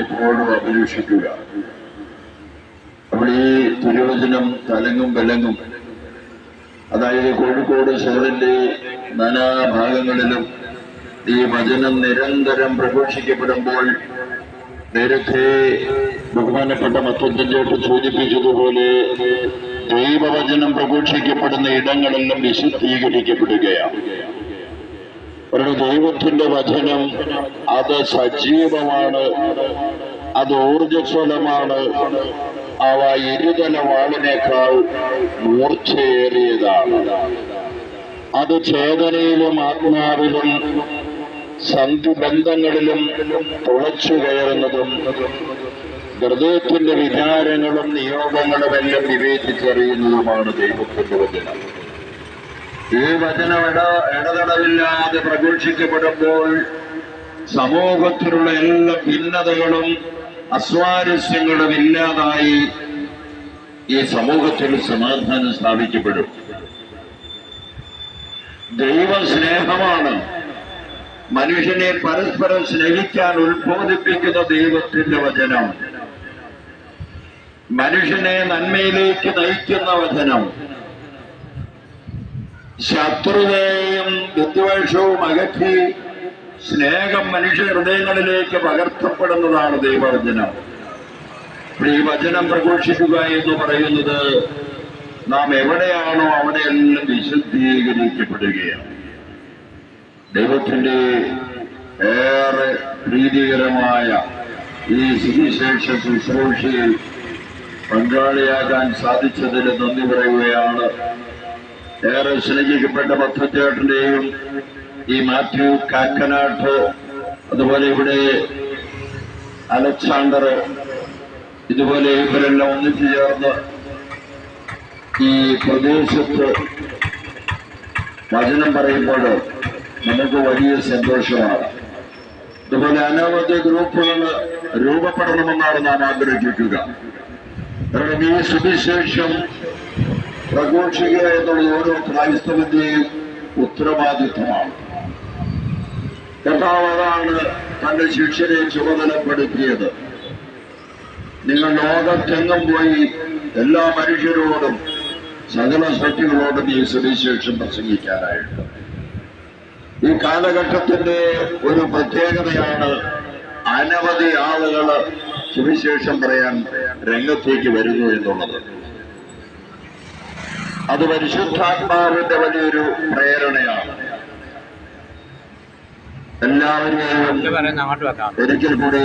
എപ്പോഴും അഭിലഷിക്കുക. അപ്പോൾ ഈ തിരുവചനം തലങ്ങും വിലങ്ങും, അതായത് കോഴിക്കോട് ഷോറിന്റെ നാനാഭാഗങ്ങളിലും ഈ വചനം നിരന്തരം പ്രഘോഷിക്കപ്പെടുമ്പോൾ, നേരത്തെ ബഹുമാനപ്പെട്ട മത്തഞ്ചേട്ട് സൂചിപ്പിച്ചതുപോലെ ദൈവവചനം പ്രഘോഷിക്കപ്പെടുന്ന ഇടങ്ങളെല്ലാം വിശുദ്ധീകരിക്കപ്പെടുകയാണ്. അവരുടെ ദൈവത്തിന്റെ വചനം അത് സജീവമാണ്, അത് ഊർജസ്വലമാണ്, അവ ഇരുതല വാളിനേക്കാൾ മൂർച്ചയേറിയതാണ്. അത് ചേതനയിലും ആത്മാവിലും സന്ധിബന്ധങ്ങളിലും തുളച്ചു കയറുന്നതും ഹൃദയത്തിന്റെ വിചാരങ്ങളും നിയോഗങ്ങളും എല്ലാം വിവേചിച്ചറിയുന്നതുമാണ് ദൈവത്തിന്റെ വചനം. ഈ വചനം ഇടതടവില്ലാതെ പ്രഘോഷിക്കപ്പെടുമ്പോൾ സമൂഹത്തിലുള്ള എല്ലാ ഭിന്നതകളും അസ്വാരസ്യങ്ങളും ഇല്ലാതായി ഈ സമൂഹത്തിൽ സമാധാനം സ്ഥാപിക്കപ്പെടും. ദൈവ സ്നേഹമാണ് മനുഷ്യനെ പരസ്പരം സ്നേഹിക്കാൻ ഉത്ബോധിപ്പിക്കുന്ന ദൈവത്തിന്റെ വചനം, മനുഷ്യനെ നന്മയിലേക്ക് നയിക്കുന്ന വചനം, ശത്രുതയും വിദ്വേഷവും അകറ്റി സ്നേഹം മനുഷ്യ ഹൃദയങ്ങളിലേക്ക് പകർത്തപ്പെടുന്നതാണ് ദൈവവചനം. ഈ വചനം പ്രഘോഷിക്കുക എന്ന് പറയുന്നത് നാം എവിടെയാണോ അവിടെയെല്ലാം വിശുദ്ധീകരിക്കപ്പെടുകയാണ്. ദൈവത്തിന്റെ ഏറെ പ്രീതികരമായ ഈ സുവിശേഷ ശുശ്രൂഷയിൽ പങ്കാളിയാകാൻ സാധിച്ചതിൽ നന്ദി പറയുകയാണ്. ഏറെ സ്നേഹിക്കപ്പെട്ട മത്തച്ചേട്ടന്റെയും ഈ മാത്യു കാക്കനാട്ട്, അതുപോലെ ഇവിടെ അലക്സാണ്ടർ, ഇതുപോലെ ഇവരെല്ലാം ഒന്നിച്ചു ചേർന്ന് ഈ പ്രദേശത്ത് വചനം പറയുമ്പോൾ നമുക്ക് വലിയ സന്തോഷമാണ്. അതുപോലെ അനവധി ഗ്രൂപ്പുകൾ രൂപപ്പെടണമെന്നാണ് നാം ആഗ്രഹിക്കുക. കാരണം ഈ സുവിശേഷം പ്രഘോഷിക്കുക എന്നുള്ളത് ഓരോ ക്രൈസ്തവന്റെയും ഉത്തരവാദിത്വമാണ്. കർത്താവാണ് തന്റെ ശിഷ്യരെ ചുമതലപ്പെടുത്തിയത്. നിങ്ങൾ ലോകത്തെങ്ങും പോയി എല്ലാ മനുഷ്യരോടും സകല സൃഷ്ടികളോടും ഈ സുവിശേഷം പ്രസംഗിക്കാനായിട്ട്. ഈ കാലഘട്ടത്തിന്റെ ഒരു പ്രത്യേകതയാണ് അനവധി ആളുകൾ സുവിശേഷം പറയാൻ രംഗത്തേക്ക് വരുന്നു എന്നുള്ളത്. അത് പരിശുദ്ധാത്മാവിന്റെ വലിയൊരു പ്രേരണയാണ്. എല്ലാവരെയും ഒരിക്കൽ കൂടി